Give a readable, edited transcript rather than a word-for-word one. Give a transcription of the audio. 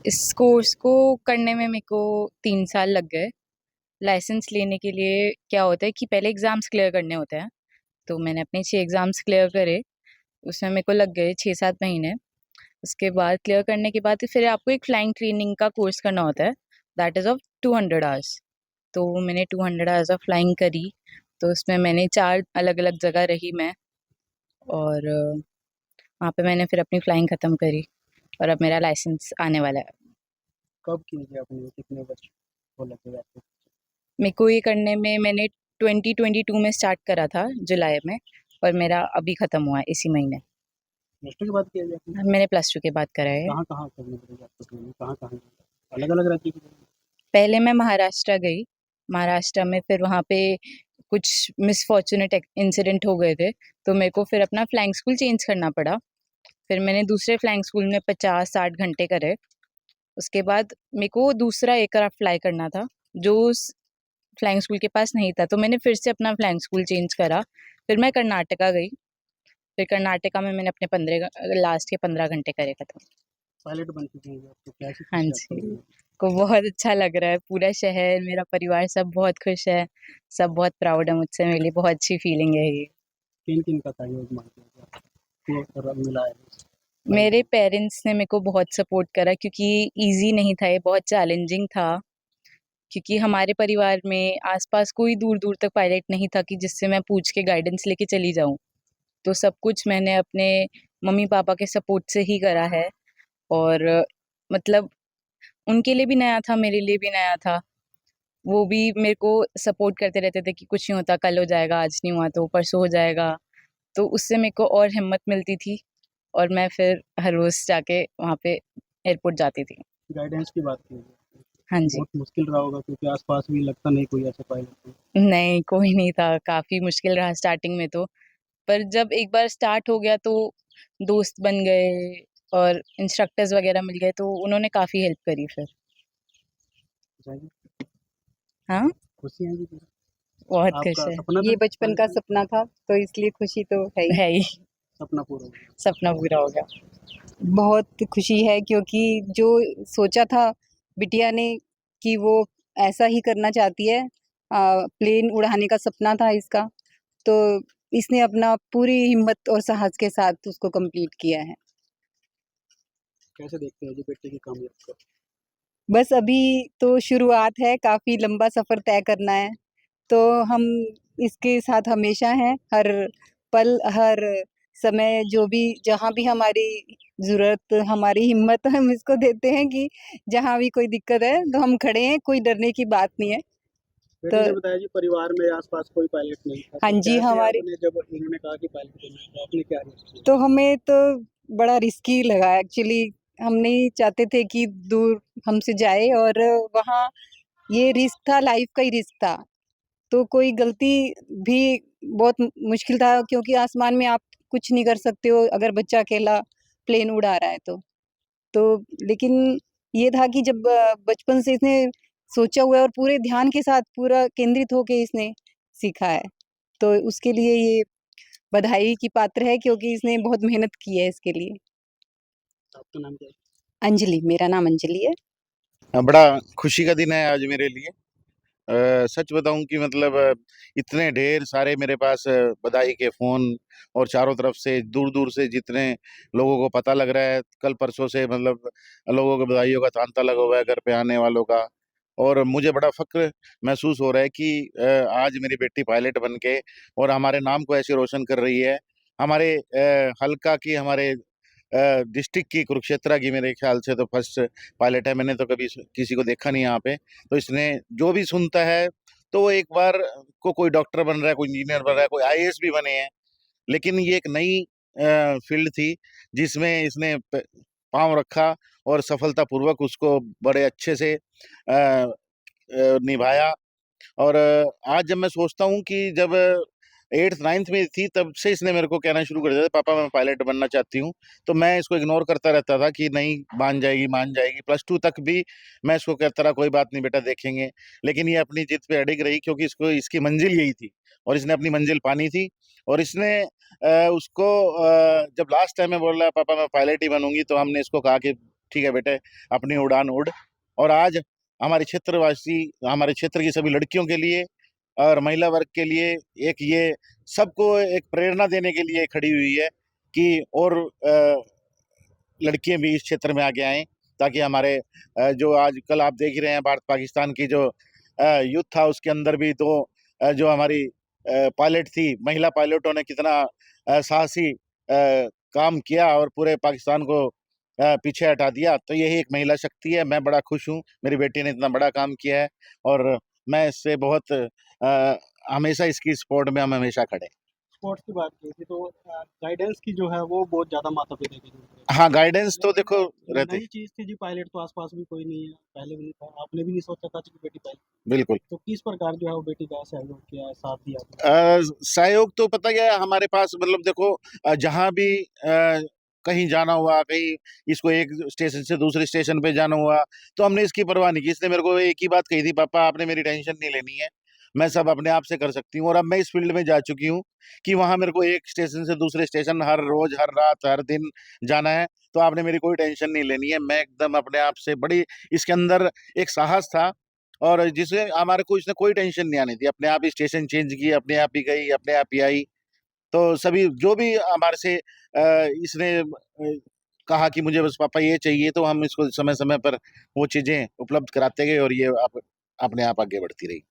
इस कोर्स को करने में मेरे को 3 साल लग गए। लाइसेंस लेने के लिए क्या होता है कि पहले एग्ज़ाम्स क्लियर करने होते हैं, तो मैंने अपने 6 एग्ज़ाम्स क्लियर करे, उसमें मेरे को लग गए 6-7 महीने। उसके बाद क्लियर करने के बाद फिर आपको एक फ्लाइंग ट्रेनिंग का कोर्स करना होता है, दैट इज़ ऑफ 200 आवर्स। तो मैंने 200 आवर्स ऑफ फ्लाइंग करी, तो उसमें मैंने 4 अलग-अलग जगह रही मैं, और वहाँ पे मैंने फिर अपनी फ्लाइंग ख़त्म करी और अब मेरा लाइसेंस आने वाला है। कब की थी आपने, कितने वर्ष हो लगे आपको? मेरे को ये करने में मैंने 2022 में स्टार्ट करा था जुलाई में, और मेरा अभी ख़त्म हुआ है इसी महीने। प्लस टू के बाद किया गया आपने? मैंने +2 के बाद करा है। कहाँ-कहाँ करनी पड़ेगी आपको ट्रेनिंग? कहाँ-कहाँ? अलग-अलग रहती है कि? पहले मैं महाराष्ट्र गई, महाराष्ट्र में फिर वहाँ पे कुछ मिसफॉर्चुनेट इंसिडेंट हो गए थे, तो मेरे को फिर अपना फ्लाइंग स्कूल चेंज करना पड़ा। फिर मैंने दूसरे फ्लाइंग स्कूल में 50-60 घंटे करे। उसके बाद मेरे को दूसरा एयरक्राफ्ट फ्लाई करना था, जो उस फ्लाइंग स्कूल के पास नहीं था, तो मैंने फिर से अपना फ्लाइंग स्कूल चेंज करा। फिर मैं कर्नाटका गई, फिर कर्नाटका में मैंने अपने 15 लास्ट के 15 घंटे करे ख़त्म। पायलट बन चुके हैं आप, तो कैसी हाँ खुशी है आपको जी, लगने में? को बहुत अच्छा लग रहा है, पूरा शहर, मेरा परिवार सब बहुत खुश है, सब बहुत प्राउड है मुझसे, मेरे लिए बहुत अच्छी फीलिंग है ये। किन-किन का सहयोग माँगते हैं आपको र मिला है इस फ्लाइट मेरे में? पेरेंट्स ने मेरे को बहुत सपोर्ट करा, क्योंकि ईज़ी नहीं था ये, बहुत चैलेंजिंग था, क्योंकि हमारे परिवार में आस-पास कोई दूर-दूर तक पायलट नहीं था कि जिससे मैं पूछ के गाइडेंस लेके चली जाऊँ। तो सब कुछ मैंने अपने मम्मी-पापा के सपोर्ट से ही करा है, और मतलब उनके लिए भी नया था, मेरे लिए भी नया था। वो भी मेरे को सपोर्ट करते रहते थे कि कुछ नहीं होता, कल हो जाएगा, आज नहीं हुआ तो परसों हो जाएगा। तो उससे मेरे को और हिम्मत मिलती थी, और मैं फिर हर रोज़ जाके वहाँ पे एयरपोर्ट जाती थी। गाइडेंस की बात की है। हाँ जी। बहुत मुश्किल रहा होगा क्योंकि आस-पास भी लगता नहीं कोई ऐसा पायलट है। नहीं, कोई नहीं था, काफ़ी मुश्किल रहा स्टार्टिंग में तो, पर जब एक बार स्टार्ट हो गया तो दोस्त बन गए और इंस्ट्रक्टर्स वग़ैरह मिल गए, तो उन्होंने काफ़ी हेल्प करी फिर। जाएँगे, हाँ, खुशी है जी। बहुत खुश आपका है। सपना ये था बचपन पायलट का बनना? सपना था, तो इसलिए खुशी तो है ही। है ही, सपना पूरा हो गया। सपना पूरा हो गया। बहुत खुशी है क्योंकि जो सोचा था बिटिया ने कि वो ऐसा ही करना चाहती है, प्लेन उड़ाने का सपना था इसका, तो इसने अपना पूरी हिम्मत और साहस के साथ उसको कंप्लीट किया है। कैसे देखते हैं जी बेटे की कामयाबी को? बस अभी तो शुरुआत है, काफ़ी लंबा सफ़र तय करना है, तो हम इसके साथ हमेशा हैं, हर पल, हर समय जो भी जहाँ भी हमारी ज़रूरत, हमारी हिम्मत हम इसको देते हैं कि जहाँ भी कोई दिक्कत है तो हम खड़े हैं, कोई डरने की बात नहीं है। बेटे तो ने बताया जी परिवार में आस-पास कोई पायलट नहीं था, हाँ तो जी, कैसे हमारे आपने जब इन्होंने कहा कि पायलट बनना है, तो आपने क्या रिएक्ट किया? तो हमें तो बड़ा रिस्की लगा एक्चुअली, हम नहीं चाहते थे कि दूर हमसे जाए, और वहाँ ये रिस्क था, लाइफ़ का ही रिस्क था। तो कोई गलती भी बहुत मुश्किल था, क्योंकि आसमान में आप कुछ नहीं कर सकते हो अगर बच्चा अकेला प्लेन उड़ा रहा है तो। तो लेकिन ये था कि जब बचपन से इसने सोचा हुआ है और पूरे ध्यान के साथ पूरा केंद्रित होके इसने सीखा है, तो उसके लिए ये बधाई की पात्र है, क्योंकि इसने बहुत मेहनत की है इसके लिए। आपका नाम क्या है? अंजलि, मेरा नाम अंजलि है। बड़ा खुशी का दिन है आज मेरे लिए। सच बताऊं कि मतलब इतने ढेर सारे मेरे पास बधाई के फोन, और चारों तरफ से दूर दूर से जितने लोगों को पता लग रहा है, कल परसों से मतलब लोगों के बधाइयों का तांता लगा हुआ है घर पे आने वालों का। और मुझे बड़ा फक्र महसूस हो रहा है कि आज मेरी बेटी पायलट बन के और हमारे नाम को ऐसे रोशन कर रही है। हमारे हल्का की, हमारे डिस्ट्रिक्ट की, कुरुक्षेत्र की मेरे ख्याल से तो फर्स्ट पायलट है। मैंने तो कभी किसी को देखा नहीं यहाँ पे। तो इसने जो भी सुनता है तो वो एक बार को कोई डॉक्टर बन रहा है, कोई इंजीनियर बन रहा है, कोई आईएएस भी बने हैं, लेकिन ये एक नई फील्ड थी जिसमें इसने पांव रखा और सफलतापूर्वक उसको बड़े अच्छे से निभाया। और आज जब मैं सोचता हूँ कि जब 8th 9th में थी तब से इसने मेरे को कहना शुरू कर दिया था, पापा मैं पायलट बनना चाहती हूँ। तो मैं इसको इग्नोर करता रहता था कि नहीं, मान जाएगी मान जाएगी। +2 तक भी मैं इसको कहता रहा कोई बात नहीं बेटा, देखेंगे। लेकिन ये अपनी जिद पे अडिग रही, क्योंकि इसको इसकी मंजिल यही थी और इसने अपनी मंजिल पानी थी। और इसने उसको जब लास्ट टाइम में बोल रहा पापा मैं पायलट ही बनूंगी, तो हमने इसको कहा कि ठीक है बेटे, अपनी उड़ान उड़। और आज हमारे क्षेत्रवासी, हमारे क्षेत्र की सभी लड़कियों के लिए और महिला वर्ग के लिए एक ये सबको एक प्रेरणा देने के लिए खड़ी हुई है कि और लड़कियां भी इस क्षेत्र में आगे आएं, ताकि हमारे जो आजकल आप देख ही रहे हैं भारत पाकिस्तान की जो युद्ध था, उसके अंदर भी तो जो हमारी पायलट थी, महिला पायलटों ने कितना साहसी काम किया और पूरे पाकिस्तान को पीछे हटा दिया। तो यही एक महिला शक्ति है। मैं बड़ा खुश हूँ, मेरी बेटी ने इतना बड़ा काम किया है और मैं इससे बहुत हमेशा इसकी सपोर्ट में हम हमेशा खड़े हैं। स्पोर्ट्स की बात की थी तो गाइडेंस की जो है वो बहुत ज़्यादा माता पिता की जरूरत है। हाँ, गाइडेंस तो देखो ये रहते नई चीज़ थी जी, पायलट तो आसपास भी कोई नहीं है, पहले भी नहीं था, आपने भी नहीं सोचा था कि बेटी पायलट। बिल्कुल। तो किस प्रकार जो है वो बेटी का सहयोग किया है, साथ दिया आपने? सहयोग तो पता क्या है हमारे पास, मतलब देखो जहाँ भी कहीं जाना हुआ, कहीं इसको एक स्टेशन से दूसरे स्टेशन पे जाना हुआ, तो हमने इसकी परवाह नहीं की। इसने मेरे को एक ही बात कही थी, पापा आपने मेरी टेंशन नहीं लेनी है, मैं सब अपने आप से कर सकती हूँ। और अब मैं इस फील्ड में जा चुकी हूँ कि वहां मेरे को एक स्टेशन से दूसरे स्टेशन हर रोज, हर रात, हर दिन जाना है। तो आपने मेरी कोई टेंशन नहीं लेनी है। मैं एकदम अपने आप से बड़ी, इसके अंदर एक साहस था और जिसे हमारे को इसने कोई टेंशन नहीं आनी थी। अपने आप ही स्टेशन चेंज किए, अपने आप ही गई, अपने आप ही आई। तो सभी जो भी हमारे से इसने कहा कि मुझे बस पापा ये चाहिए, तो हम इसको समय समय पर वो चीजें उपलब्ध कराते गए और ये अपने आप आगे बढ़ती रही।